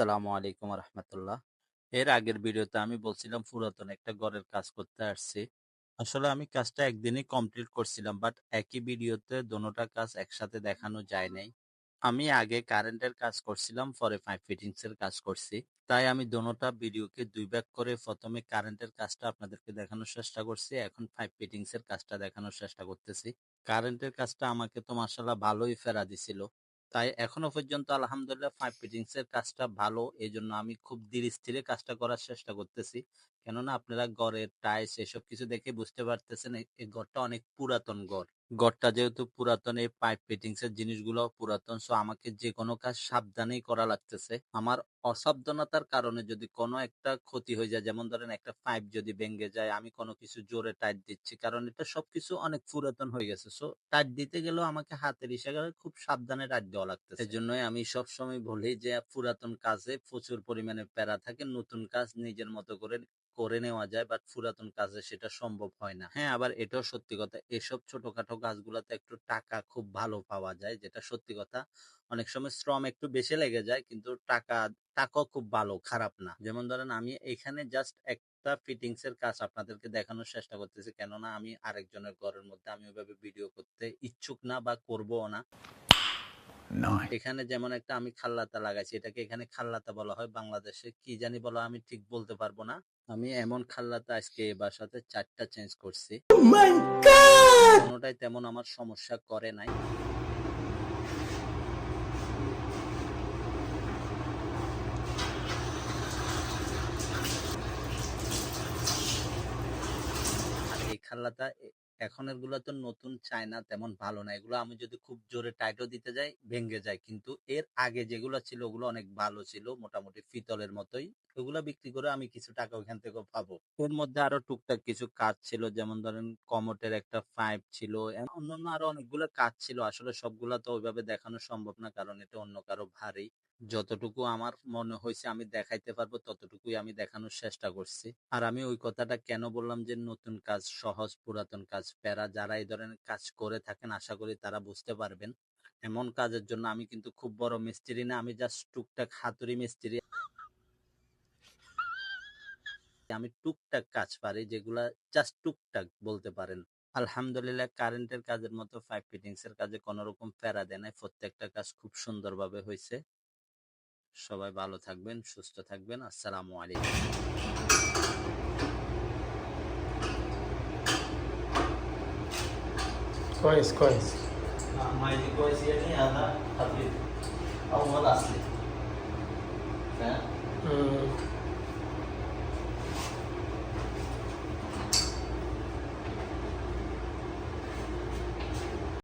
আসসালামু আলাইকুম রহমতুল্লাহ। এর আগের ভিডিওতে আমি বলছিলাম পুরাতন একটা ঘরের কাজ করতে আসছি। আসলে আমি কাজটা একদিনই কমপ্লিট করছিলাম, বাট একই ভিডিওতে দোনোটা কাজ একসাথে দেখানো যায় নাই। আমি আগে কারেন্টের কাজ করছিলাম, পরে পাইপ ফিটিংস এর কাজ করছি। তাই আমি দোনোটা ভিডিওকে দুই ভাগ করে প্রথমে কারেন্টের কাজটা আপনাদেরকে দেখানোর চেষ্টা করছি, এখন পাইপ ফিটিংস এর কাজটা দেখানোর চেষ্টা করতেছি। কারেন্টের কাজটা আমাকে তো মাশাআল্লাহ ভালোই ফেরা দিছিল। তাই এখনো পর্যন্ত আলহামদুলিল্লাহ পাইপ ফিটিংস এর কাজটা ভালো। এজন্য আমি খুব ধীরে স্থিরে কাজটা করার চেষ্টা করতেছি। কেননা আপনারা ঘরের টাইলস এসব কিছু দেখে বুঝতে পারতেছেন এই ঘরটা অনেক পুরাতন ঘর। ঘরটা যেহেতু পুরাতন, এই পাইপ ফিটিংস এর জিনিসগুলো পুরাতন, সো আমাকে যে কোনো কাজ সাবধানেই করা লাগতেছে। আমার অসাবধানতার কারণে যদি কোনো একটা ক্ষতি হয়ে যায়, যেমন ধরেন একটা পাইপ যদি ভেঙে যায়, আমি কোনো কিছু জোরে টাইট দিচ্ছি, কারণ এটা সবকিছু অনেক পুরাতন হয়ে গেছে, সো টাইট দিতে গেলেও আমাকে হাতের ইশারায় খুব সাবধানে টাইট দেওয়া লাগতেছে। এজন্যই আমি সবসময় বলি যে পুরাতন কাজে প্রচুর পরিমাণে প্যারা থাকে, নতুন কাজ নিজের মতো করে করে নেওয়া যায়, বাট পুরাতন কাজে সেটা সম্ভব হয় না। হ্যাঁ, আবার এটাও সত্যি কথা, এসব ছোটখাটো কাজগুলোতে একটু টাকা খুব ভালো পাওয়া যায়, যেটা সত্যি কথা। অনেক সময় শ্রম একটু বেশি লেগে যায়, কিন্তু টাকাও খুব ভালো, খারাপ না। যেমন ধরেন আমি এখানে জাস্ট একটা ফিটিংস এর কাজ আপনাদেরকে দেখানোর চেষ্টা করতেছি, কেননা আমি আরেকজনের ঘরের মধ্যে আমি ওইভাবে ভিডিও করতে ইচ্ছুক না বা করবোও না। এখানে যেমন একটা আমি খাল্লাতা লাগাইছি, এটাকে এখানে খাল্লাতা বলা হয়, বাংলাদেশে কি জানি বলা আমি ঠিক বলতে পারবো না। আমি এমন খাল্লাতা আজকে এই বাসাতে 4টা চেঞ্জ করছি, কোনোটাই তেমন আমার সমস্যা করে নাই। আর এই খাল্লাটা এখনের গুলা তো নতুন চায়না, তেমন ভালো না। এগুলো আমি যদি খুব জোরে টাইটও দিতে যাই ভেঙে যায়, কিন্তু এর আগে যেগুলো ছিল ওগুলো অনেক ভালো ছিল, মোটামুটি পিতলের মতোই। ওগুলা বিক্রি করে আমি কিছু টাকা ওইখান থেকে পাবো। এর মধ্যে আরো টুকটাক কিছু কাজ ছিল, যেমন ধরেন কমোটের একটা পাইপ ছিল, অন্যান্য আরো অনেকগুলো কাজ ছিল। আসলে সবগুলা তো ওইভাবে দেখানো সম্ভব না, কারণ এটা অন্য কারো ভারী। যতটুকু আমার মনে হয়েছে আমি দেখাইতে পারবো ততটুকুই আমি দেখানোর চেষ্টা করছি। আর আমি ওই কথাটা কেন বললাম যে নতুন কাজ সহজ, পুরাতন কাজ প্যারা, যারা এই ধরনের কাজ করে থাকেন আশা করি তারা বুঝতে পারবেন। এমন কাজের জন্য আমি কিন্তু খুব বড় মিস্ত্রি না, আমি জাস্ট টুকটাক হাতুড়ি মিস্ত্রি। আমি টুকটাক কাজ পারি, যেগুলা জাস্ট টুকটাক বলতে পারেন। আলহামদুলিল্লাহ কারেন্টের কাজের মতো পাইপ ফিটিংস এর কাজে কোনো রকম প্যারা দেয় নাই, প্রত্যেকটা কাজ খুব সুন্দরভাবে হয়েছে। সবাই ভালো থাকবেন, সুস্থ থাকবেন। আসসালামু আলাইকুম। كويس كويس. مايلي كويس يعني هذا خفيف، أول أصلي. فاهم؟